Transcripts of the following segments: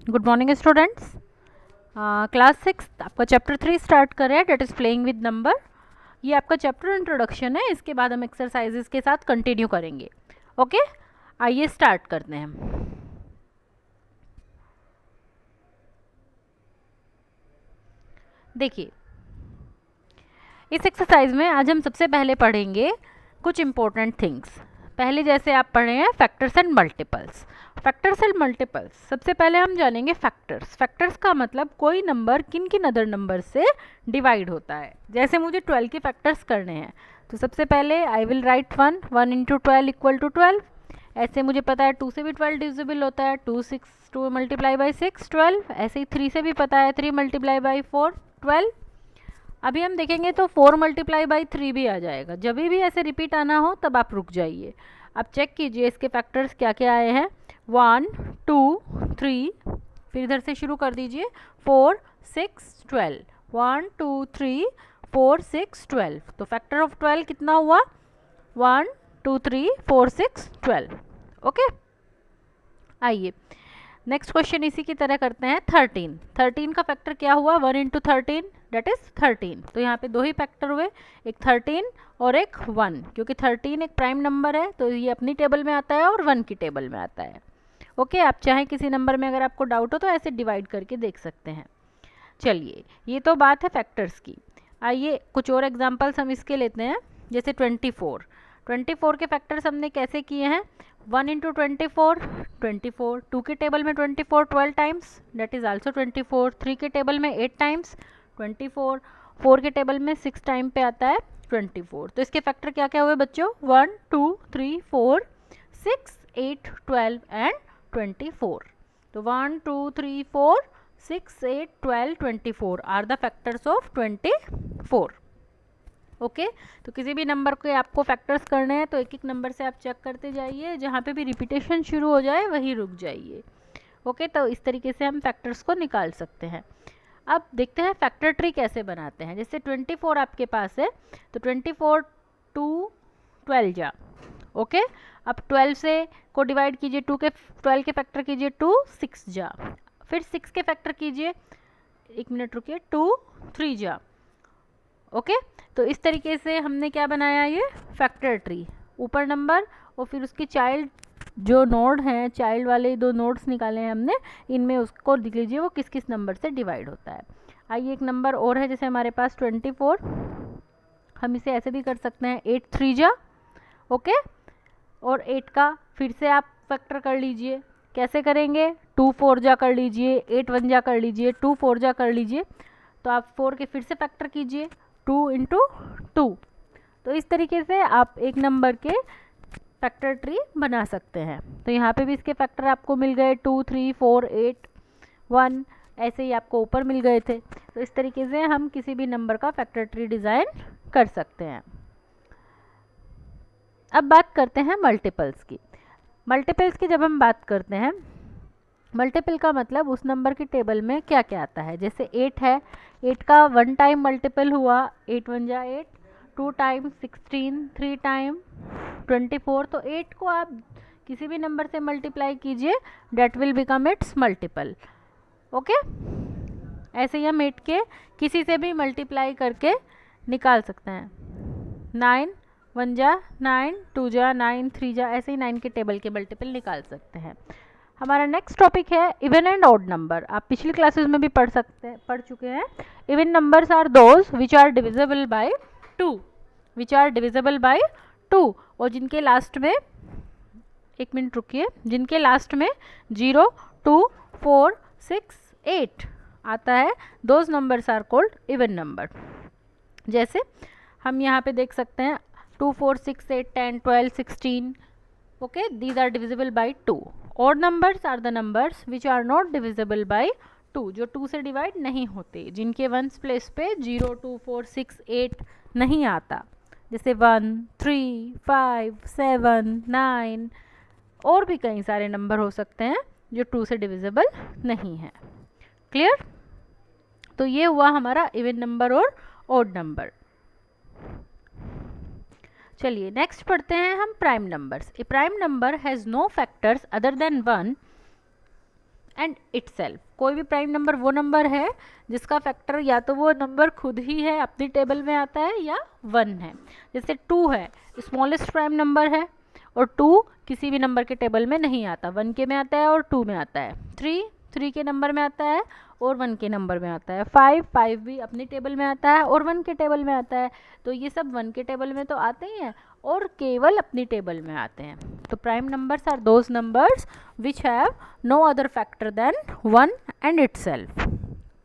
Good morning students. Class 6 आपका chapter 3 start कर रहे हैं, that is playing with number. ये आपका चैप्टर इंट्रोडक्शन है, इसके बाद हम एक्सरसाइजेस के साथ कंटिन्यू करेंगे। ओके, आइए स्टार्ट करते हैं। देखिए, इस एक्सरसाइज में आज हम सबसे पहले पढ़ेंगे कुछ इंपॉर्टेंट थिंग्स। पहले जैसे आप पढ़े हैं factors and multiples. Factors and multiples, सबसे पहले हम जानेंगे फैक्टर्स। फैक्टर्स का मतलब कोई नंबर किन किन अदर नंबर से डिवाइड होता है। जैसे मुझे 12 के फैक्टर्स करने हैं, तो सबसे पहले I will write 1 into 12 equal to 12। ऐसे मुझे पता है 2 से भी 12 डिविजिबल होता है, 2 मल्टीप्लाई बाई 6 12। ऐसे ही 3 से भी पता है 3 मल्टीप्लाई बाई 4 12। अभी हम देखेंगे तो 4 मल्टीप्लाई बाई 3 भी आ जाएगा। जब भी ऐसे रिपीट आना हो तब आप रुक जाइए। अब चेक कीजिए इसके फैक्टर्स क्या क्या आए हैं। 1 2 3, फिर इधर से शुरू कर दीजिए 4 6 12। 1 2 3 4 6 12, तो फैक्टर ऑफ 12 कितना हुआ? 1 2 3 4 6 12। ओके, आइए नेक्स्ट क्वेश्चन इसी की तरह करते हैं। 13 का फैक्टर क्या हुआ? 1 इंटू 13 डेट इज 13। तो यहाँ पे दो ही फैक्टर हुए, एक 13 और एक 1, क्योंकि 13 एक प्राइम नंबर है तो ये अपनी टेबल में आता है और 1 की टेबल में आता है। ओके, आप चाहें किसी नंबर में अगर आपको डाउट हो तो ऐसे डिवाइड करके देख सकते हैं। चलिए, ये तो बात है फैक्टर्स की। आइए कुछ और एग्जांपल्स हम इसके लेते हैं। जैसे 24 के फैक्टर्स हमने कैसे किए हैं? 1 इंटू 24 2 के टेबल में 24 12 टाइम्स डेट इज आल्सो 24। 3 के टेबल में 8 टाइम्स 24। 4 के टेबल में 6 टाइम पे आता है 24। तो इसके फैक्टर क्या क्या हुए बच्चों? 1 2 3 4 6 8 12 एंड 24। तो 1 2 3 4 6 8 12 24 are the factors of 24। Okay, तो किसी भी नंबर के आपको फैक्टर्स करने हैं तो एक एक नंबर से आप चेक करते जाइए, जहाँ पे भी रिपीटेशन शुरू हो जाए वहीं रुक जाइए। ओके, तो इस तरीके से हम फैक्टर्स को निकाल सकते हैं। अब देखते हैं फैक्टर ट्री कैसे बनाते हैं। जैसे 24 आपके पास है, तो 24 2 12 जा। ओके, अब 12 से को डिवाइड कीजिए, 12 के फैक्टर कीजिए 2 6 जा। फिर 6 के फैक्टर कीजिए, एक मिनट रुकिए, 2 3 जा। ओके, तो इस तरीके से हमने क्या बनाया? ये फैक्टर ट्री। ऊपर नंबर और फिर उसकी चाइल्ड जो नोड हैं, चाइल्ड वाले दो नोड्स निकाले हैं हमने, इनमें उसको देख लीजिए वो किस किस नंबर से डिवाइड होता है। आइए एक नंबर और है, जैसे हमारे पास 24, हम इसे ऐसे भी कर सकते हैं 8 3 जा। ओके, और 8 का फिर से आप फैक्टर कर लीजिए। कैसे करेंगे? 2 4 जा कर लीजिए, 8 1 जा कर लीजिए, 2 4 जा कर लीजिए। तो आप 4 के फिर से फैक्टर कीजिए 2 इंटू 2। तो इस तरीके से आप एक नंबर के फैक्टर ट्री बना सकते हैं। तो यहाँ पे भी इसके फैक्टर आपको मिल गए 2 3 4 8 1, ऐसे ही आपको ऊपर मिल गए थे। तो इस तरीके से हम किसी भी नंबर का फैक्टर ट्री डिज़ाइन कर सकते हैं। अब बात करते हैं मल्टीपल्स की। मल्टीपल्स की जब हम बात करते हैं, मल्टीपल का मतलब उस नंबर की टेबल में क्या क्या आता है। जैसे 8 है, 8 का 1 टाइम मल्टीपल हुआ 8 1 जा 8, 2 टाइम 16, 3 टाइम 24। तो 8 को आप किसी भी नंबर से मल्टीप्लाई कीजिए, that will become its multiple. Okay, ऐसे ही हम 8 के किसी से भी मल्टीप्लाई करके निकाल सकते हैं। 9 1 जा 9, 2 जा 9, 3 जा, ऐसे ही 9 के टेबल के मल्टीपल निकाल सकते हैं। हमारा नेक्स्ट टॉपिक है इवन एंड ऑड नंबर। आप पिछली क्लासेस में भी पढ़ चुके हैं। Even numbers are those which are divisible by 2, which are divisible by 2, और जिनके लास्ट में, एक मिनट रुकिए, जिनके लास्ट में 0 2 4 6 8 आता है, those numbers are called even number. जैसे हम यहाँ पे देख सकते हैं 2 4 6 8 10 12 16। Okay, these are divisible by 2. odd numbers are the numbers which are not divisible by 2, जो 2 से डिवाइड नहीं होते, जिनके वंस प्लेस पे 0 2 4 6 8 नहीं आता। जैसे 1 3 5 7 9, और भी कई सारे नंबर हो सकते हैं जो 2 से डिविजिबल नहीं है। क्लियर? तो ये हुआ हमारा इवन नंबर और ऑड नंबर। चलिए नेक्स्ट पढ़ते हैं हम prime numbers. A prime number has no factors other than 1 and itself. कोई भी प्राइम नंबर वो नंबर है जिसका फैक्टर या तो वो नंबर खुद ही है, अपनी टेबल में आता है, या 1 है। जैसे 2 है, स्मॉलेस्ट प्राइम नंबर है, और 2 किसी भी नंबर के टेबल में नहीं आता, 1 के में आता है और 2 में आता है। 3 के नंबर में आता है और 1 के नंबर में आता है। 5 भी अपनी टेबल में आता है और 1 के टेबल में आता है। तो ये सब 1 के टेबल में तो आते ही हैं और केवल अपनी टेबल में आते हैं। तो prime numbers are those numbers which have no other factor than 1 and itself.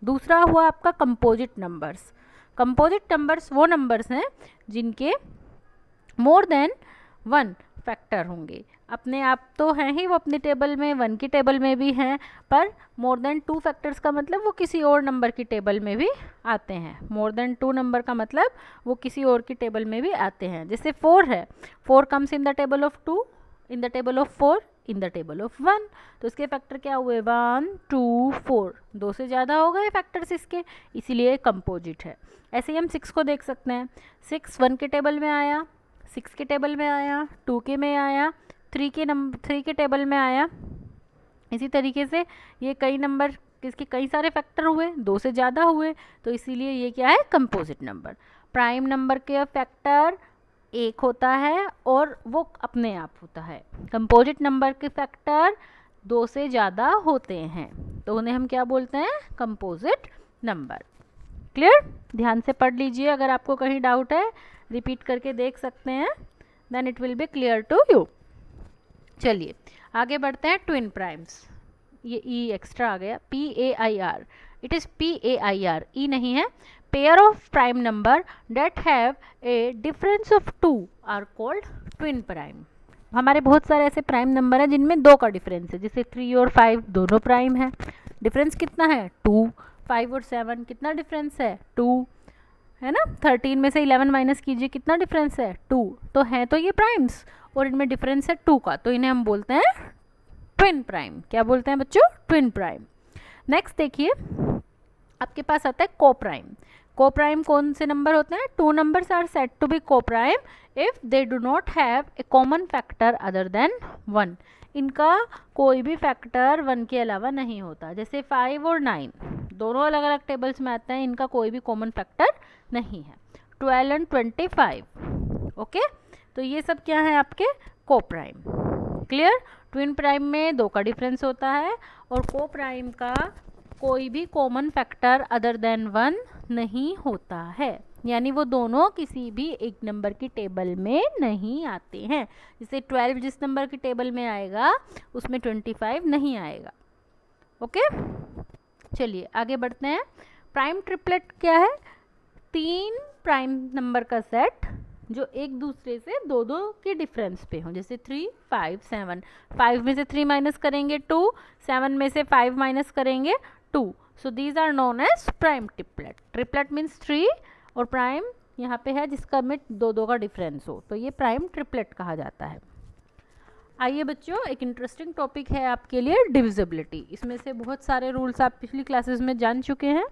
दूसरा हुआ आपका कंपोजिट नंबर्स। कंपोजिट नंबर्स वो नंबर्स हैं जिनके मोर देन 1 फैक्टर होंगे। अपने आप तो हैं ही वो अपनी टेबल में, 1 की टेबल में भी हैं, पर मोर देन 2 फैक्टर्स का मतलब वो किसी और नंबर की टेबल में भी आते हैं। मोर देन 2 नंबर का मतलब वो किसी और की टेबल में भी आते हैं। जैसे 4 है, 4 comes in the table of 2, in the table of 4, in the table of 1। तो इसके फैक्टर क्या हुए? 1 2 4, 2 से ज़्यादा हो गए फैक्टर्स इसके, इसीलिए कंपोजिट है। ऐसे ही हम 6 को देख सकते हैं। 6 1 के टेबल में आया, 6 के टेबल में आया, 2 के में आया, 3 के टेबल में आया। इसी तरीके से ये कई नंबर, इसके कई सारे फैक्टर हुए, 2 से ज़्यादा हुए, तो इसीलिए ये क्या है? Composite number. प्राइम नंबर के फैक्टर 1 होता है और वो अपने आप होता है। कंपोजिट नंबर के फैक्टर 2 से ज़्यादा होते हैं, तो उन्हें हम क्या बोलते हैं? Composite number. क्लियर? ध्यान से पढ़ लीजिए, अगर आपको कहीं डाउट है रिपीट करके देख सकते हैं, then it will be clear to you. चलिए आगे बढ़ते हैं। ट्विन प्राइम्स, ये ई एक्स्ट्रा आ गया, PAIR, it is PAIR, E नहीं है। Pair of prime number that have a difference of 2 are called twin prime. हमारे बहुत सारे ऐसे प्राइम नंबर हैं जिनमें 2 का डिफरेंस है, जैसे 3 और 5 दोनों प्राइम है। डिफरेंस कितना है? 2। 5 और 7 कितना डिफरेंस है? 2 है ना। 13 में से 11 माइनस कीजिए, कितना डिफरेंस है? 2। तो हैं तो ये प्राइम्स और इनमें डिफरेंस है 2 का, तो इन्हें हम बोलते हैं ट्विन प्राइम। क्या बोलते हैं बच्चों? Twin prime. नेक्स्ट देखिए, आपके पास आता है को प्राइम। को प्राइम कौन से नंबर होते हैं? 2 numbers are said to be coprime if they do not have a common factor other than 1। इनका कोई भी फैक्टर 1 के अलावा नहीं होता। जैसे 5 और 9 दोनों अलग अलग टेबल्स में आते हैं, इनका कोई भी कॉमन फैक्टर नहीं है। 12 एंड 25, ओके। तो ये सब क्या है? आपके को प्राइम। क्लियर? ट्विन प्राइम में 2 का डिफरेंस होता है और को प्राइम का कोई भी कॉमन फैक्टर अदर देन 1 नहीं होता है, यानी वो दोनों किसी भी एक नंबर की टेबल में नहीं आते हैं। जैसे 12 जिस नंबर की टेबल में आएगा उसमें 25 नहीं आएगा। ओके, चलिए आगे बढ़ते हैं। प्राइम ट्रिपलेट क्या है? 3 प्राइम नंबर का सेट जो एक दूसरे से 2-2 के डिफरेंस पे हो। जैसे 3 5 7, 5 में से 3 माइनस करेंगे 2, 7 में से 5 माइनस करेंगे 2। So these are known as prime triplet. Triplet means 3 और प्राइम यहाँ पे है जिसका में 2-2 का डिफरेंस हो, तो ये प्राइम ट्रिपलेट कहा जाता है। आइए बच्चों, एक इंटरेस्टिंग टॉपिक है आपके लिए, डिविजिबिलिटी। इसमें से बहुत सारे रूल्स आप पिछली क्लासेस में जान चुके हैं।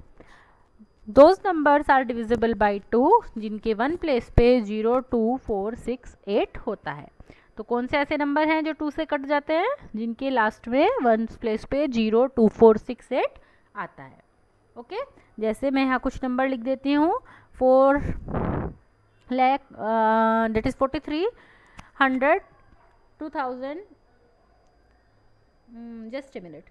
Those numbers are divisible by 2 जिनके 1 प्लेस पे 0 2 4 6 8 होता है। तो कौन से ऐसे नंबर हैं जो 2 से कट जाते हैं? जिनके लास्ट में 1 प्लेस पे 0 2 4 6 8 आता है। ओके, जैसे मैं यहाँ कुछ नंबर लिख देती हूँ। 4 lakh, that is 43, 100, 2000, just a minute.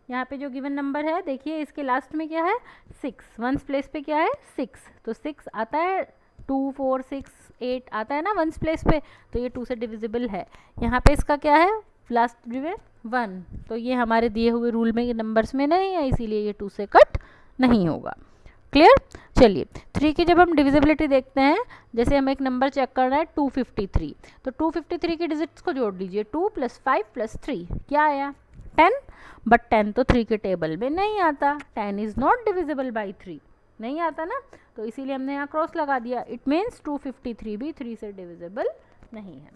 यहाँ पे जो गिवन नंबर है देखिए, इसके लास्ट में क्या है? 6। 1 प्लेस पे क्या है? 6। तो 6 आता है, 2 4 6 8 आता है ना 1 प्लेस पे, तो ये 2 से डिविजिबल है। यहाँ पे इसका क्या है? लास्ट में 1, तो ये हमारे दिए हुए रूल में ये नंबर्स में नहीं है, इसीलिए ये 2 से कट नहीं होगा। क्लियर? चलिए 3 की जब हम डिविजिबिलिटी देखते हैं, जैसे हमें एक नंबर चेक करना है 253, तो 253 की डिजिट्स को जोड़ लीजिए। 2 + 5 + 3 क्या आया? 10। बट 10 तो 3 के टेबल में नहीं आता। 10 इज़ नॉट डिविजिबल बाई 3, नहीं आता ना, तो इसीलिए हमने यहाँ क्रॉस लगा दिया। इट मीन्स 253 भी 3 से डिविजिबल नहीं है।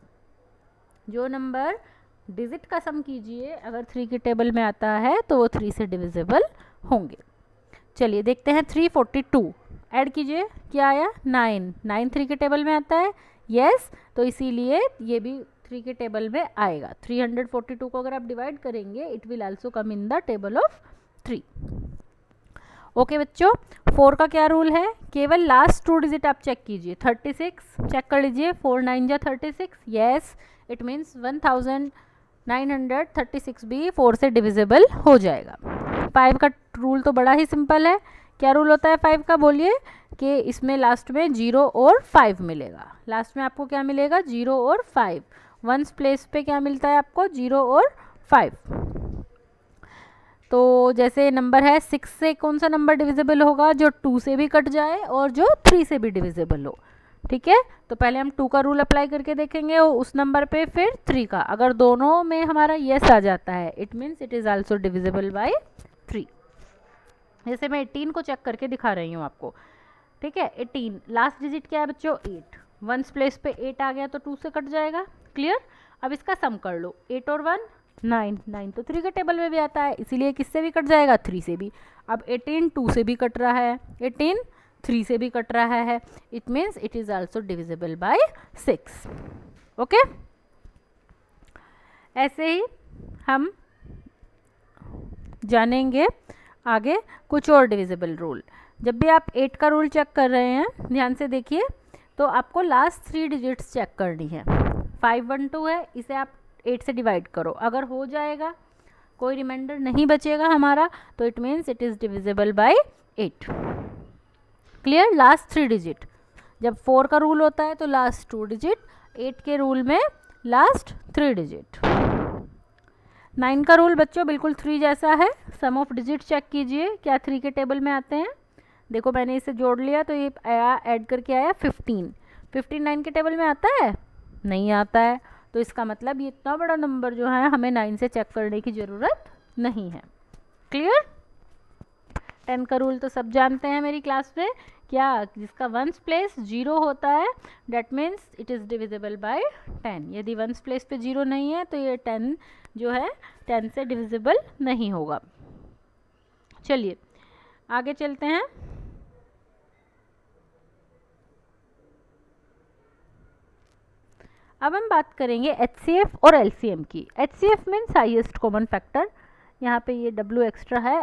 जो नंबर डिजिट का सम कीजिए अगर 3 के टेबल में आता है तो वो 3 से डिविजिबल होंगे। चलिए देखते हैं 342, ऐड कीजिए, क्या आया? 9। 9 3 के टेबल में आता है, यस, तो इसीलिए ये भी 3 के टेबल में आएगा। 342 को अगर आप डिवाइड करेंगे it will also come in the table of 3। Okay बच्चों, 4 का क्या रूल है, केवल लास्ट 2 डिजिट आप चेक कीजिए। 36 चेक कर लीजिए, 4 9 जा 36, यस इट मीन्स 1936 भी 4 से डिविजिबल हो जाएगा। 5 का रूल तो बड़ा ही सिंपल है। क्या रूल होता है 5 का, बोलिए, कि इसमें लास्ट में 0 और 5 मिलेगा। लास्ट में आपको क्या मिलेगा, 0 और 5। वंस प्लेस पे क्या मिलता है आपको, 0 और 5। तो जैसे नंबर है 6 से कौन सा नंबर डिविजिबल होगा, जो 2 से भी कट जाए और जो 3 से भी डिविजिबल हो। ठीक है, तो पहले हम 2 का रूल अप्लाई करके देखेंगे और उस नंबर पे फिर 3 का। अगर दोनों में हमारा यस आ जाता है it means it is also divisible by 3। जैसे मैं 18 को चेक करके दिखा रही हूँ आपको। ठीक है, 18 लास्ट डिजिट क्या है बच्चों, 8। वंस प्लेस पे 8 आ गया तो 2 से कट जाएगा। क्लियर, अब इसका सम कर लो, 8 और 1 9, 9 तो 3 के टेबल में भी आता है, इसीलिए किससे भी कट जाएगा, 3 से भी। अब 18 2 से भी कट रहा है, 18 3 से भी कट रहा है, it means it is also divisible by 6। Okay, ऐसे ही हम जानेंगे आगे कुछ और डिविजिबल रूल। जब भी आप 8 का रूल चेक कर रहे हैं ध्यान से देखिए, तो आपको लास्ट 3 डिजिट्स चेक करनी है। 512 है, इसे आप 8 से डिवाइड करो, अगर हो जाएगा, कोई रिमाइंडर नहीं बचेगा हमारा, तो it means it is divisible by 8। Clear, last 3 digit. जब 4 का रूल होता है तो लास्ट 2 डिजिट, 8 के रूल में लास्ट 3 डिजिट। 9 का रूल बच्चों बिल्कुल 3 जैसा है। सम ऑफ डिजिट चेक कीजिए, क्या 3 के टेबल में आते हैं। देखो मैंने इसे जोड़ लिया तो ये आया, ऐड करके आया 15। 15 9 के टेबल में आता है, नहीं आता है, तो इसका मतलब ये इतना बड़ा नंबर जो है हमें 9 से चेक करने की ज़रूरत नहीं है। क्लियर, 10 का रूल तो सब जानते हैं मेरी क्लास में, क्या, जिसका वंस प्लेस 0 होता है that means it is divisible by 10। यदि वंस प्लेस पे 0 नहीं है तो ये 10 जो है 10 से डिविजिबल नहीं होगा। चलिए आगे चलते हैं। अब हम बात करेंगे HCF और LCM की। HCF means highest common factor, यहाँ पे ये W एक्स्ट्रा है।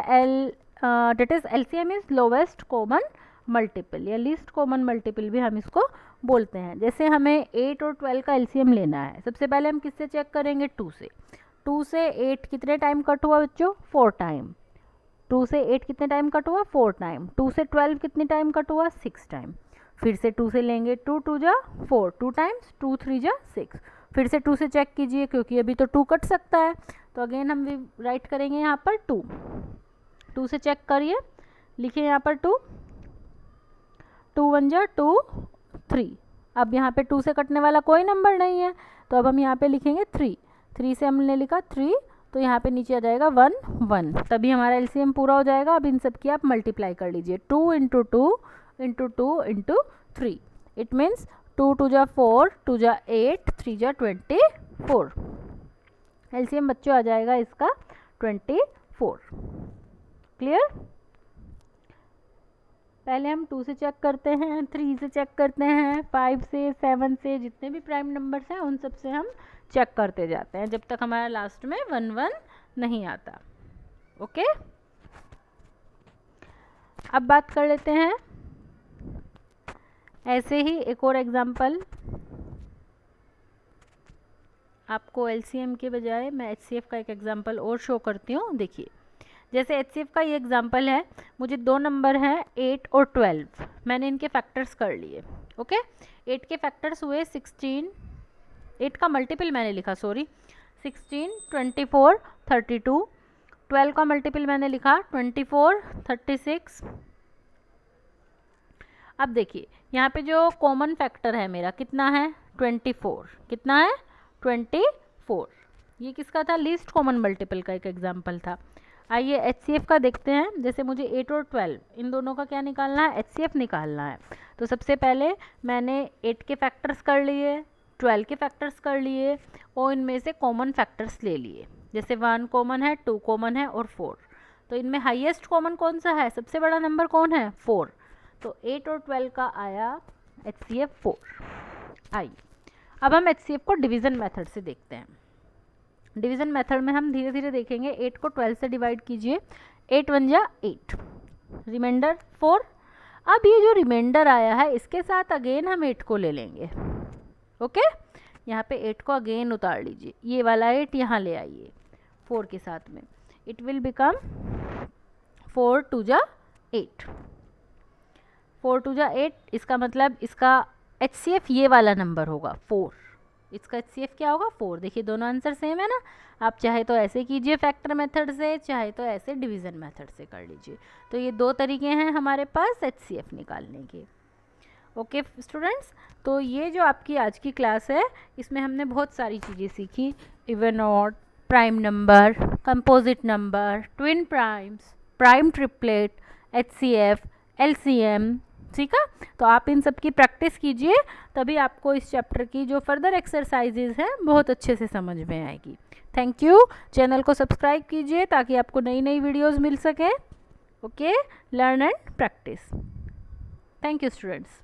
That is LCM is lowest common multiple या लीस्ट कॉमन मल्टीपल भी हम इसको बोलते हैं। जैसे हमें 8 और 12 का LCM लेना है, सबसे पहले हम किससे चेक करेंगे, 2 से। 2 से 8 कितने टाइम कट हुआ बच्चों, 4 टाइम। 2 से 8 कितने टाइम कट हुआ, 4 टाइम। 2 से 12 कितने टाइम कट हुआ, 6 टाइम। फिर से 2 से लेंगे, 2 2 जा 4, 2 टाइम्स, 2 3 जा 6। फिर से 2 से चेक कीजिए क्योंकि अभी तो 2 कट सकता है, तो अगेन हम राइट करेंगे यहाँ पर 2। 2 से चेक करिए, लिखिए यहाँ पर 2, 2 1 जा 2 3। अब यहाँ पे 2 से कटने वाला कोई नंबर नहीं है, तो अब हम यहाँ पे लिखेंगे 3। 3 से हमने लिखा 3, तो यहाँ पे नीचे आ जाएगा 1 1, तभी हमारा LCM पूरा हो जाएगा। अब इन सब की आप मल्टीप्लाई कर लीजिए, 2 into 2 into 2 into 3, it means 2 2 जा 4, 2 जा 8, 3 जा 24। LCM बच्चों आ जाएगा इसका 24। क्लियर, पहले हम 2 से चेक करते हैं, 3 से चेक करते हैं, 5 से, 7 से, जितने भी प्राइम नंबर्स हैं उन सब से हम चेक करते जाते हैं जब तक हमारा लास्ट में 1 1 नहीं आता। ओके, अब बात कर लेते हैं ऐसे ही एक और एग्जांपल। आपको LCM के बजाय मैं HCF का एक एग्जांपल और शो करती हूँ। देखिए, जैसे HCF का ये एग्जांपल है, मुझे 2 नंबर हैं 8 और 12, मैंने इनके फैक्टर्स कर लिए। ओके, 8 के फैक्टर्स हुए 16, 8 का मल्टीपल मैंने लिखा, सॉरी, 16 24 32। 12 का मल्टीपल मैंने लिखा 24 36। अब देखिए यहाँ पे जो कॉमन फैक्टर है मेरा कितना है, 24। कितना है, 24। ये किसका था, लीस्ट कॉमन मल्टीपल का एक एग्जांपल था। आइए HCF का देखते हैं। जैसे मुझे 8 और 12 इन दोनों का क्या निकालना है, HCF निकालना है। तो सबसे पहले मैंने 8 के फैक्टर्स कर लिए, 12 के फैक्टर्स कर लिए और इनमें से कॉमन फैक्टर्स ले लिए। जैसे 1 कॉमन है, 2 कॉमन है और 4। तो इनमें हाईएस्ट कॉमन कौन सा है, सबसे बड़ा नंबर कौन है, 4। तो 8 और 12 का आया HCF 4। आइए अब हम HCF को डिवीज़न मेथड से देखते हैं। डिवीज़न मेथड में हम धीरे धीरे देखेंगे। 8 को 12 से डिवाइड कीजिए, 8 1 जा 8, रिमाइंडर 4। अब ये जो रिमाइंडर आया है इसके साथ अगेन हम 8 को ले लेंगे। ओके, यहाँ पे 8 को अगेन उतार लीजिए, ये वाला 8 यहाँ ले आइए 4 के साथ में, इट विल बिकम 4 2 जा 8, 4 2 जा 8। इसका मतलब इसका HCF ये वाला नंबर होगा 4, इसका HCF क्या होगा 4। देखिए दोनों आंसर सेम है ना। आप चाहे तो ऐसे कीजिए फैक्टर मेथड से, चाहे तो ऐसे डिवीज़न मेथड से कर लीजिए। तो ये दो तरीके हैं हमारे पास HCF निकालने के। ओके स्टूडेंट्स, तो ये जो आपकी आज की क्लास है इसमें हमने बहुत सारी चीज़ें सीखी। Even odd, prime number, composite number, twin primes, prime triplet, HCF, LCM, ठीक है। तो आप इन सब की प्रैक्टिस कीजिए, तभी आपको इस चैप्टर की जो फर्दर एक्सरसाइजेज हैं बहुत अच्छे से समझ में आएगी। Thank you. चैनल को सब्सक्राइब कीजिए ताकि आपको नई नई वीडियोस मिल सकें। Okay, learn and practice. Thank you students.